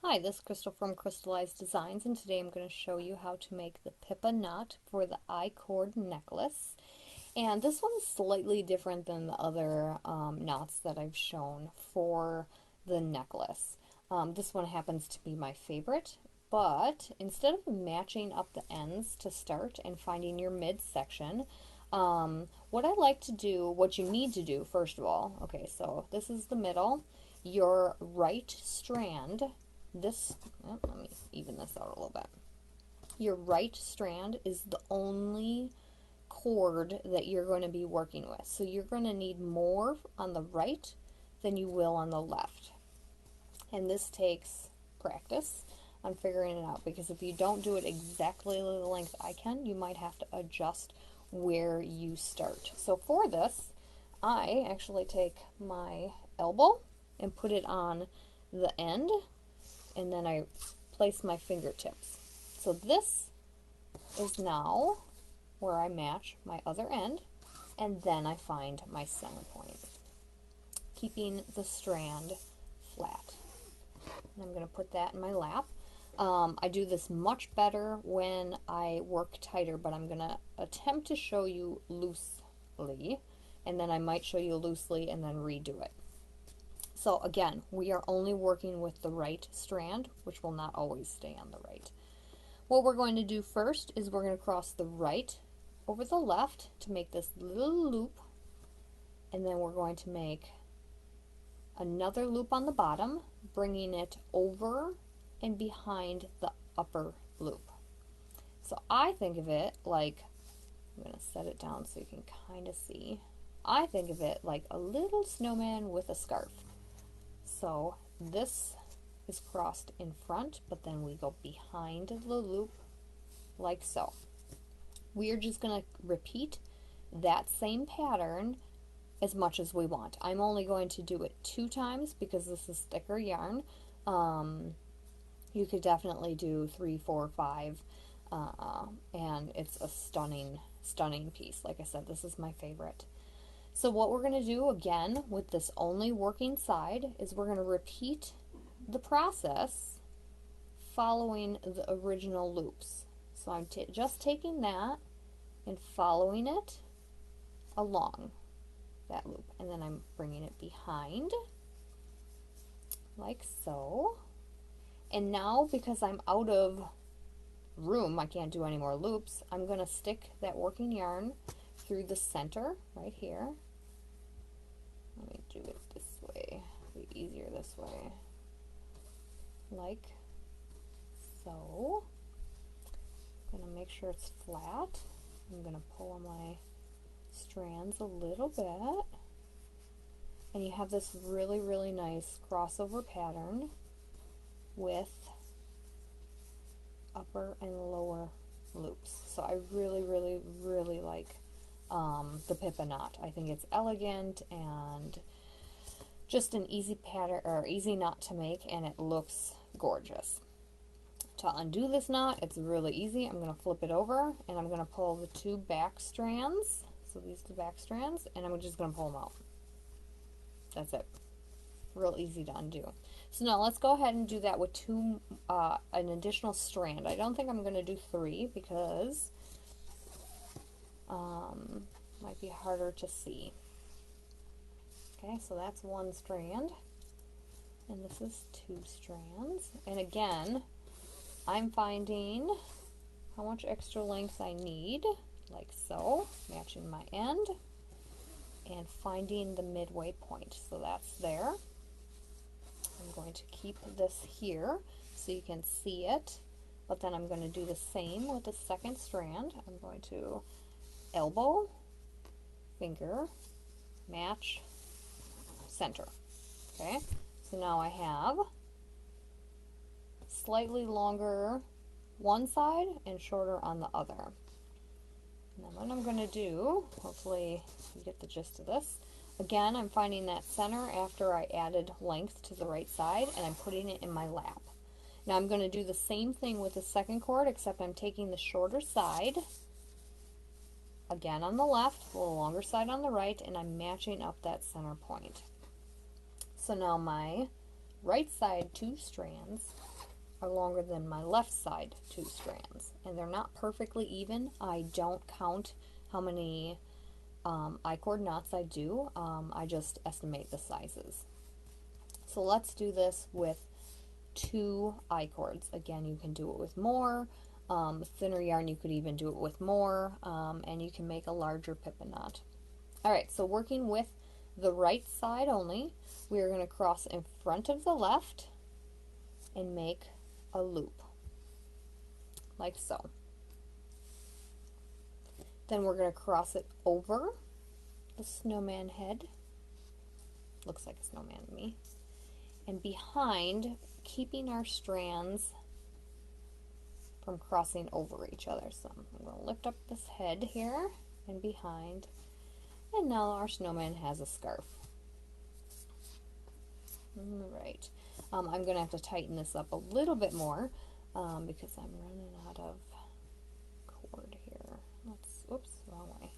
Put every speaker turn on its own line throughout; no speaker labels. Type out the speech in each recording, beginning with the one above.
Hi, this is Crystal from Crystallized Designs, and today I'm going to show you how to make the Pipa Knot for the I-cord necklace. And this one is slightly different than the other knots that I've shown for the necklace. This one happens to be my favorite, but instead of matching up the ends to start and finding your midsection, what I like to do, what you need to do first of all, okay, so this is the middle, your right strand, let me even this out a little bit. Your right strand is the only cord that you're going to be working with. So you're going to need more on the right than you will on the left. And this takes practice on figuring it out, because if you don't do it exactly the length I can, you might have to adjust where you start. So for this, I actually take my elbow and put it on the end, and then I place my fingertips. So this is now where I match my other end, and then I find my center point, keeping the strand flat. And I'm going to put that in my lap. I do this much better when I work tighter, but I'm going to attempt to show you loosely, and then I might show you loosely and then redo it. So again, we are only working with the right strand, which will not always stay on the right. What we're going to do first is we're going to cross the right over the left to make this little loop, and then we're going to make another loop on the bottom, bringing it over and behind the upper loop. So I think of it like, I'm going to set it down so you can kind of see. I think of it like a little snowman with a scarf. So this is crossed in front, but then we go behind the loop like so. We are just going to repeat that same pattern as much as we want. I'm only going to do it 2 times because this is thicker yarn. You could definitely do 3, 4, 5, and it's a stunning piece. Like I said, this is my favorite. So what we're going to do again with this only working side is we're going to repeat the process following the original loops. So I'm just taking that and following it along that loop, and then I'm bringing it behind like so. And now, because I'm out of room, I can't do any more loops, I'm going to stick that working yarn through the center right here. Let me do it this way. It'll be easier this way. Like so. I'm going to make sure it's flat. I'm going to pull on my strands a little bit. And you have this really nice crossover pattern with upper and lower loops. So I really like the Pipa Knot. I think it's elegant and just an easy pattern, or easy knot to make, and it looks gorgeous. To undo this knot, it's really easy. I'm going to flip it over, and I'm going to pull the 2 back strands. So these 2 back strands, and I'm just going to pull them out. That's it. Real easy to undo. So now let's go ahead and do that with an additional strand. I don't think I'm going to do 3 because might be harder to see. Okay, so that's 1 strand, and this is 2 strands. And again, I'm finding how much extra length I need, like so, matching my end, and finding the midway point. So that's there. I'm going to keep this here so you can see it, but then I'm going to do the same with the second strand. I'm going to elbow, finger, match, center. Okay, so now I have slightly longer one side and shorter on the other. And then what I'm going to do, hopefully you get the gist of this, again, I'm finding that center after I added length to the right side, and I'm putting it in my lap. Now I'm going to do the same thing with the second cord, except I'm taking the shorter side, again on the left, the longer side on the right, and I'm matching up that center point. So now my right side 2 strands are longer than my left side 2 strands, and they're not perfectly even. I don't count how many I-cord knots I do. I just estimate the sizes. So let's do this with 2 I-cords. Again, you can do it with more. Thinner yarn, you could even do it with more, and you can make a larger Pipa knot. Alright, so working with the right side only, we are going to cross in front of the left and make a loop, like so. Then we're going to cross it over the snowman head. Looks like a snowman to me. And behind, keeping our strands from crossing over each other. So I'm going to lift up this head here and behind, and now our snowman has a scarf. Alright, I'm going to have to tighten this up a little bit more because I'm running out of cord here. Oops, wrong way.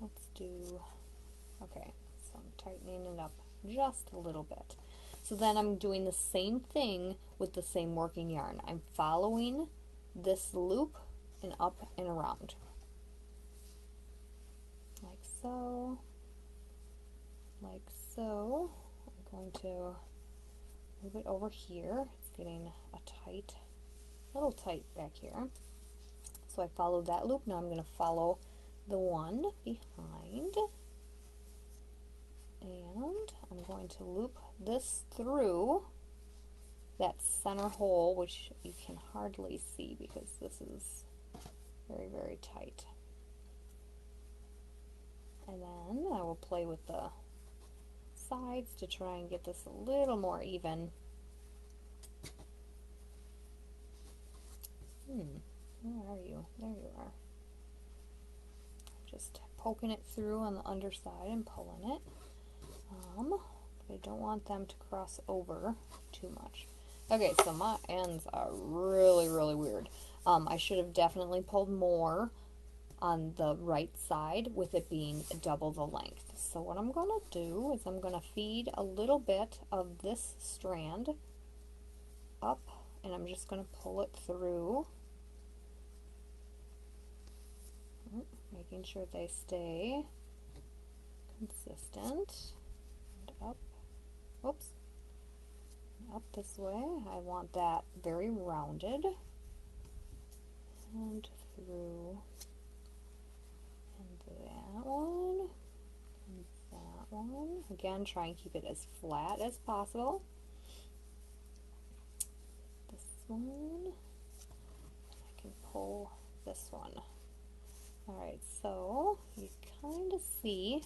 Let's do, okay, so I'm tightening it up just a little bit. So then I'm doing the same thing with the same working yarn. I'm following this loop and up and around. Like so. Like so. I'm going to move it over here. It's getting a little tight back here. So I followed that loop. Now I'm going to follow the one behind. And I'm going to loop this through that center hole, which you can hardly see because this is very, very tight. And then I will play with the sides to try and get this a little more even. Where are you? There you are. Just poking it through on the underside and pulling it. I don't want them to cross over too much. Okay, so my ends are really, really weird. I should have definitely pulled more on the right side with it being double the length. So what I'm going to do is I'm going to feed a little bit of this strand up, and I'm just going to pull it through, making sure they stay consistent. And up, oops, up this way. I want that very rounded, and through, and that one, and that one. Again, try and keep it as flat as possible. This one, I can pull this one. Alright, so you kind of see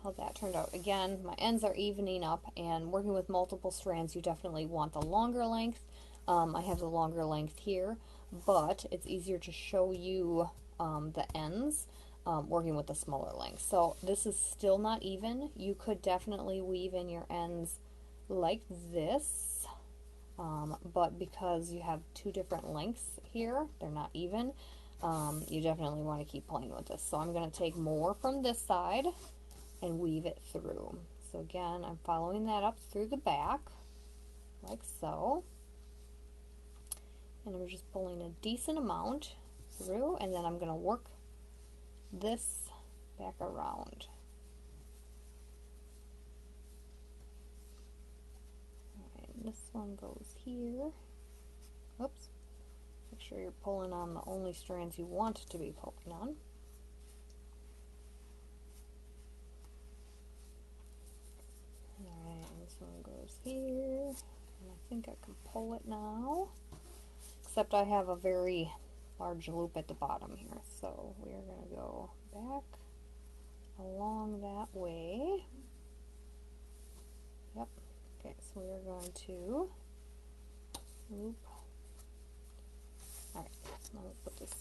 how that turned out. Again, my ends are evening up, and working with multiple strands, you definitely want the longer length. I have the longer length here, but it's easier to show you the ends working with the smaller length. So this is still not even. You could definitely weave in your ends like this, but because you have 2 different lengths here, they're not even. You definitely want to keep playing with this. So I'm going to take more from this side and weave it through. So again, I'm following that up through the back, like so. And I'm just pulling a decent amount through, and then I'm going to work this back around. Alright, this one goes here. Oops. Make sure you're pulling on the only strands you want to be pulling on. Alright, this one goes here, and I think I can pull it now, except I have a very large loop at the bottom here, so we're going to go back along that way. Yep, okay, so we're going to loop. Alright, let me put this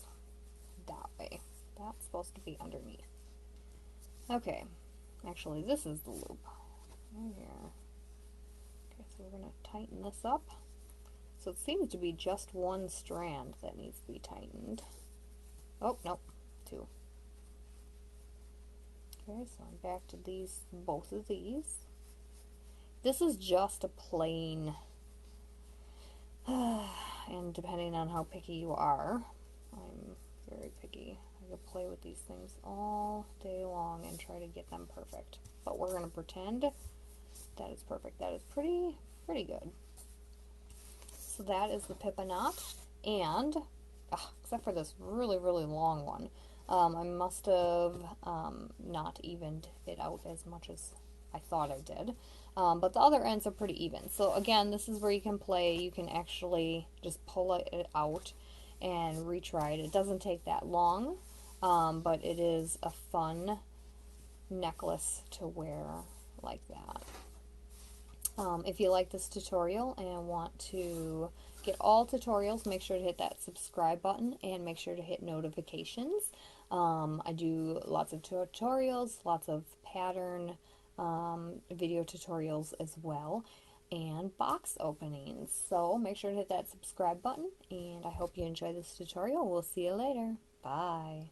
that way. That's supposed to be underneath. Okay, actually this is the loop. Right here. Okay, so we're going to tighten this up. So it seems to be just one strand that needs to be tightened. Oh, nope, 2. Okay, so I'm back to these, both of these. This is just a plain depending on how picky you are. I'm very picky. I could play with these things all day long and try to get them perfect. But we're going to pretend that is perfect. That is pretty good. So that is the Pipa Knot. And, except for this really long one, I must have not evened it out as much as I thought I did. But the other ends are pretty even. So again, this is where you can play. You can actually just pull it out and retry it. It doesn't take that long, but it is a fun necklace to wear like that. If you like this tutorial and want to get all tutorials, make sure to hit that subscribe button and make sure to hit notifications. I do lots of tutorials, lots of pattern video tutorials as well, and box openings. So make sure to hit that subscribe button, and I hope you enjoy this tutorial. We'll see you later. Bye.